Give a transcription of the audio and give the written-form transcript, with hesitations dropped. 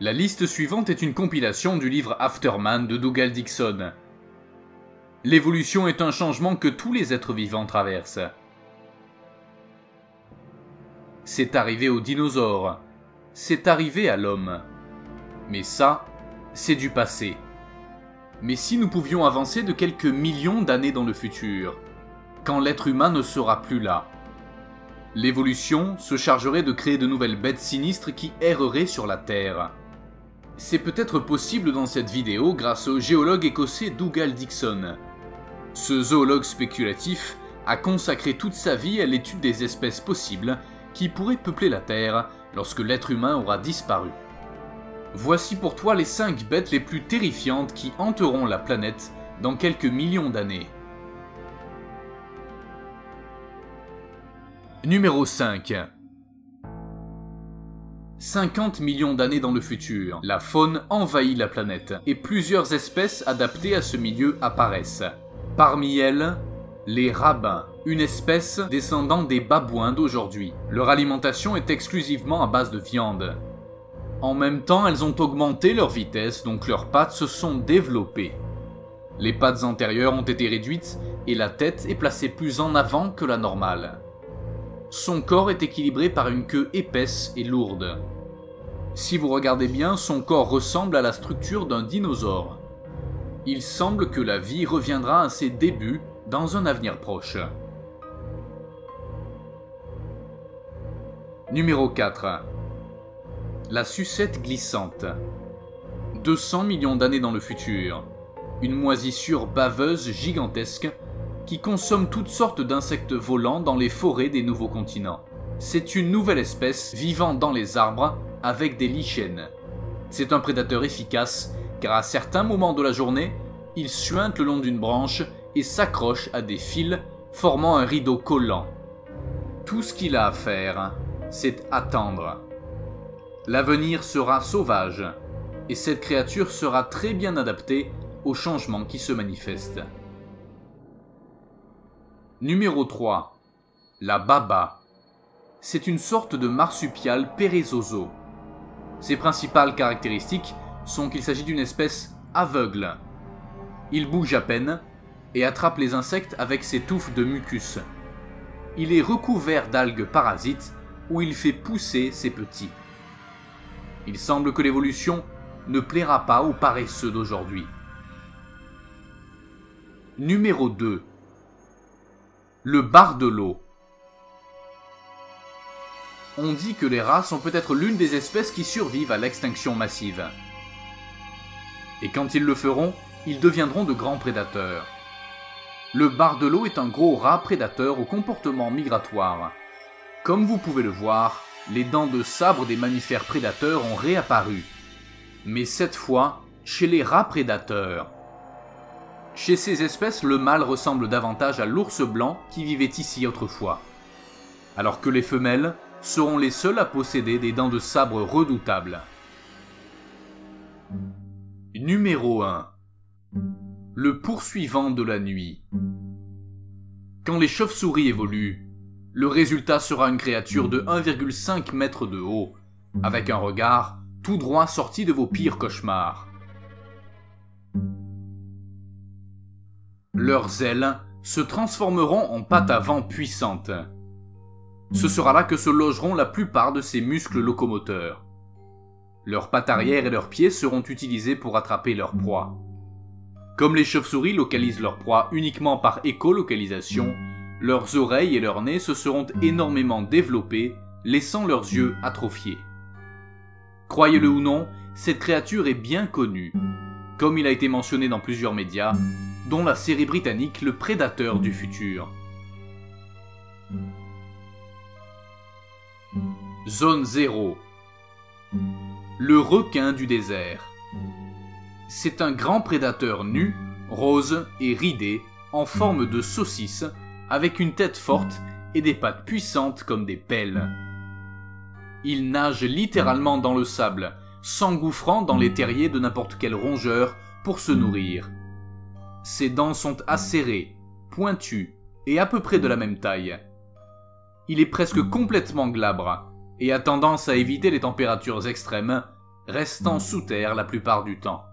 La liste suivante est une compilation du livre Afterman de Dougal Dixon. L'évolution est un changement que tous les êtres vivants traversent. C'est arrivé aux dinosaures. C'est arrivé à l'homme. Mais ça, c'est du passé. Mais si nous pouvions avancer de quelques millions d'années dans le futur, quand l'être humain ne sera plus là, l'évolution se chargerait de créer de nouvelles bêtes sinistres qui erreraient sur la Terre. C'est peut-être possible dans cette vidéo grâce au géologue écossais Dougal Dixon. Ce zoologue spéculatif a consacré toute sa vie à l'étude des espèces possibles qui pourraient peupler la Terre lorsque l'être humain aura disparu. Voici pour toi les 5 bêtes les plus terrifiantes qui hanteront la planète dans quelques millions d'années. Numéro 5. 50 millions d'années dans le futur, la faune envahit la planète et plusieurs espèces adaptées à ce milieu apparaissent. Parmi elles, les rabbins, une espèce descendant des babouins d'aujourd'hui. Leur alimentation est exclusivement à base de viande. En même temps, elles ont augmenté leur vitesse, donc leurs pattes se sont développées. Les pattes antérieures ont été réduites et la tête est placée plus en avant que la normale. Son corps est équilibré par une queue épaisse et lourde. Si vous regardez bien, son corps ressemble à la structure d'un dinosaure. Il semble que la vie reviendra à ses débuts dans un avenir proche. Numéro 4. La sucette glissante. 200 millions d'années dans le futur. Une moisissure baveuse gigantesque qui consomme toutes sortes d'insectes volants dans les forêts des nouveaux continents. C'est une nouvelle espèce vivant dans les arbres avec des lichens. C'est un prédateur efficace car à certains moments de la journée, il suinte le long d'une branche et s'accroche à des fils formant un rideau collant. Tout ce qu'il a à faire, c'est attendre. L'avenir sera sauvage et cette créature sera très bien adaptée aux changements qui se manifestent. Numéro 3. La baba. C'est une sorte de marsupial pérézoso. Ses principales caractéristiques sont qu'il s'agit d'une espèce aveugle. Il bouge à peine et attrape les insectes avec ses touffes de mucus. Il est recouvert d'algues parasites où il fait pousser ses petits. Il semble que l'évolution ne plaira pas aux paresseux d'aujourd'hui. Numéro 2. Le bardelot. On dit que les rats sont peut-être l'une des espèces qui survivent à l'extinction massive. Et quand ils le feront, ils deviendront de grands prédateurs. Le bardelot est un gros rat prédateur au comportement migratoire. Comme vous pouvez le voir, les dents de sabre des mammifères prédateurs ont réapparu. Mais cette fois, chez les rats prédateurs. Chez ces espèces, le mâle ressemble davantage à l'ours blanc qui vivait ici autrefois. Alors que les femelles seront les seules à posséder des dents de sabre redoutables. Numéro 1. Le poursuivant de la nuit. Quand les chauves-souris évoluent, le résultat sera une créature de 1,5 m de haut, avec un regard tout droit sorti de vos pires cauchemars. Leurs ailes se transformeront en pattes avant puissantes. Ce sera là que se logeront la plupart de ces muscles locomoteurs. Leurs pattes arrière et leurs pieds seront utilisés pour attraper leur proie. Comme les chauves-souris localisent leur proie uniquement par écolocalisation, leurs oreilles et leurs nez se seront énormément développés, laissant leurs yeux atrophiés. Croyez-le ou non, cette créature est bien connue, comme il a été mentionné dans plusieurs médias, dont la série britannique Le Prédateur du futur. Zone 0. Le requin du désert. C'est un grand prédateur nu, rose et ridé, en forme de saucisse, avec une tête forte et des pattes puissantes comme des pelles. Il nage littéralement dans le sable, s'engouffrant dans les terriers de n'importe quel rongeur pour se nourrir. Ses dents sont acérées, pointues et à peu près de la même taille. Il est presque complètement glabre et a tendance à éviter les températures extrêmes restant sous terre la plupart du temps.